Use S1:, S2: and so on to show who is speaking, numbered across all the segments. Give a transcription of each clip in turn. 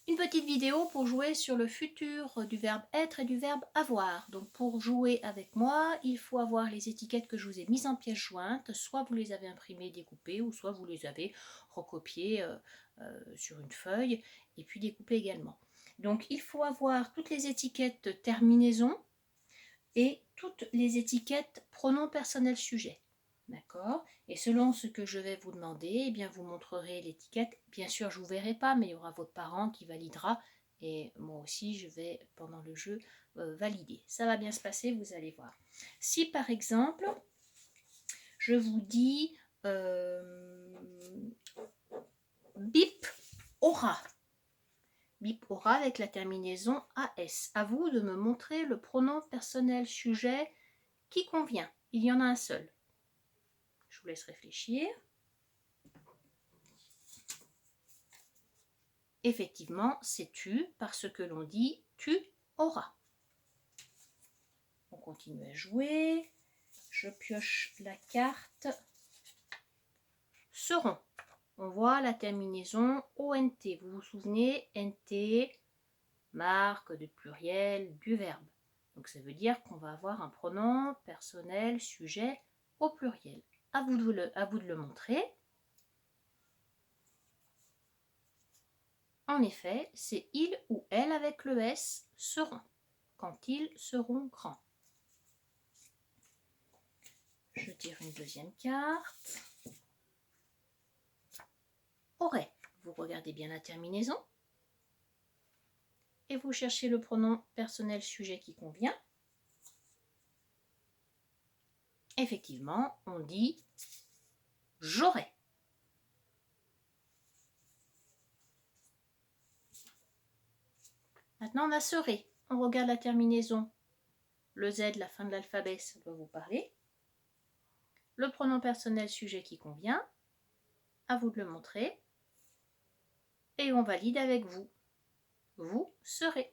S1: Une petite vidéo pour jouer sur le futur du verbe être et du verbe avoir. Donc pour jouer avec moi, il faut avoir les étiquettes que je vous ai mises en pièces jointes. Soit vous les avez imprimées, découpées, ou soit vous les avez recopiées sur une feuille et puis découpées également. Donc il faut avoir toutes les étiquettes terminaison et toutes les étiquettes pronom personnel sujet. D'accord? Et selon ce que je vais vous demander, eh bien vous montrerez l'étiquette. Bien sûr, je ne vous verrai pas, mais il y aura votre parent qui validera. Et moi aussi, je vais, pendant le jeu, valider. Ça va bien se passer, vous allez voir. Si par exemple, je vous dis bip aura. Bip aura avec la terminaison AS. À vous de me montrer le pronom personnel sujet qui convient. Il y en a un seul. Je vous laisse réfléchir. Effectivement, c'est tu parce que l'on dit tu auras. On continue à jouer. Je pioche la carte. Seront. On voit la terminaison ONT. Vous vous souvenez, NT, marque de pluriel du verbe. Donc ça veut dire qu'on va avoir un pronom personnel sujet au pluriel. À vous de le montrer. En effet, c'est il ou elle avec le S seront, quand ils seront grands. Je tire une deuxième carte. Aurait. Vous regardez bien la terminaison. Et vous cherchez le pronom personnel sujet qui convient. Effectivement, on dit j'aurais. Maintenant, on a serait. On regarde la terminaison. Le Z, la fin de l'alphabet, ça doit vous parler. Le pronom personnel sujet qui convient. À vous de le montrer. Et on valide avec vous. Vous serez.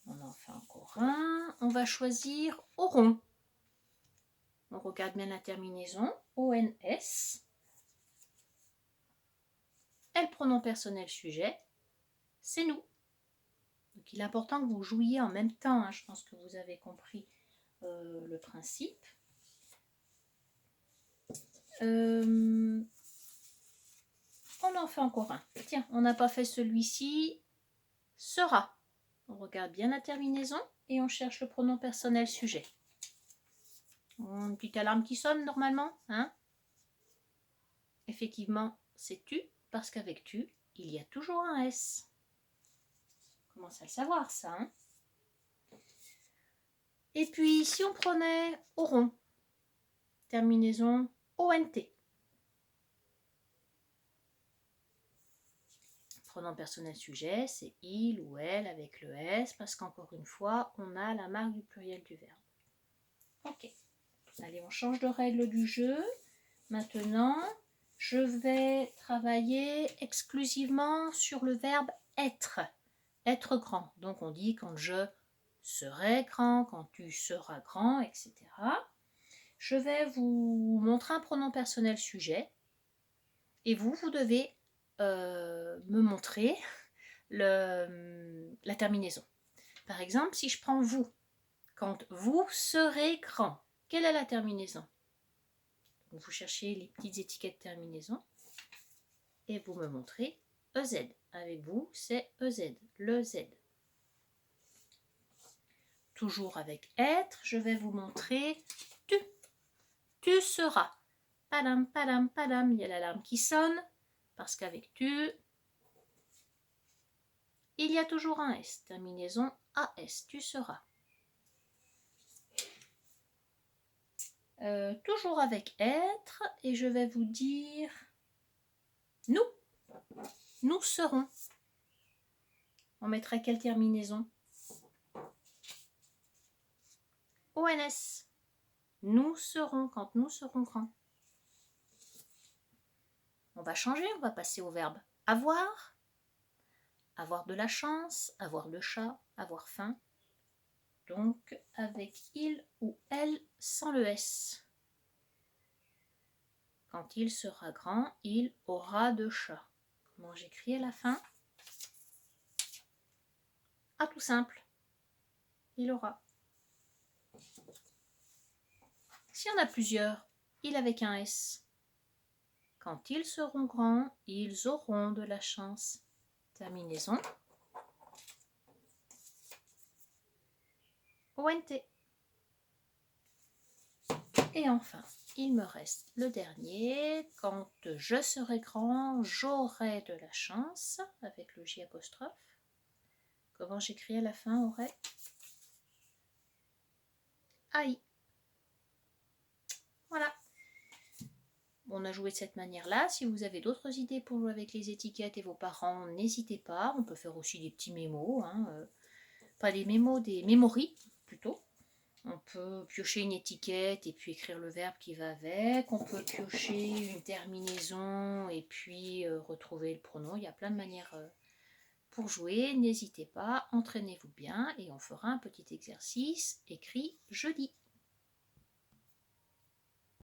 S1: On en fait encore un. On va choisir auront. On regarde bien la terminaison. ONS. Et le pronom personnel sujet, c'est nous. Donc il est important que vous jouiez en même temps. Hein. Je pense que vous avez compris le principe. On en fait encore un. Tiens, on n'a pas fait celui-ci. Sera. On regarde bien la terminaison et on cherche le pronom personnel sujet. Une petite alarme qui sonne normalement. Hein? Effectivement, c'est tu, parce qu'avec tu, il y a toujours un S. On commence à le savoir ça. Hein? Et puis, si on prenait auront, terminaison ONT. Pronom personnel sujet, c'est il ou elle avec le S, parce qu'encore une fois, on a la marque du pluriel du verbe. Ok. Allez, on change de règle du jeu. Maintenant, je vais travailler exclusivement sur le verbe être. Être grand. Donc on dit quand je serai grand, quand tu seras grand, etc. Je vais vous montrer un pronom personnel sujet. Et vous devez me montrer la terminaison. Par exemple, si je prends vous, quand vous serez grand, quelle est la terminaison? Donc, vous cherchez les petites étiquettes terminaison et vous me montrez EZ. Avec vous, c'est EZ, le Z. Toujours avec être, je vais vous montrer tu. Tu seras. Padam, padam, padam, il y a l'alarme qui sonne parce qu'avec tu, il y a toujours un S, terminaison AS, tu seras. Toujours avec être, et je vais vous dire nous. Nous serons. On mettrait quelle terminaison? ONS. Nous serons quand nous serons grands. On va changer, on va passer au verbe avoir. Avoir de la chance, avoir le chat, avoir faim. Donc avec il ou elle sans le S. Quand il sera grand, il aura de chat. Comment j'écris à la fin? Ah, tout simple. Il aura. S'il y en a plusieurs, il avec un S. Quand ils seront grands, ils auront de la chance. Terminaison. ONT. Et enfin, il me reste le dernier. Quand je serai grand, j'aurai de la chance, avec le J apostrophe. Comment j'écris à la fin, aurait? AI. Voilà. On a joué de cette manière-là. Si vous avez d'autres idées pour jouer avec les étiquettes et vos parents, n'hésitez pas. On peut faire aussi des petits mémos. Pas des mémos, des mémories plutôt. On peut piocher une étiquette et puis écrire le verbe qui va avec. On peut piocher une terminaison et puis retrouver le pronom. Il y a plein de manières pour jouer. N'hésitez pas, entraînez-vous bien et on fera un petit exercice écrit jeudi.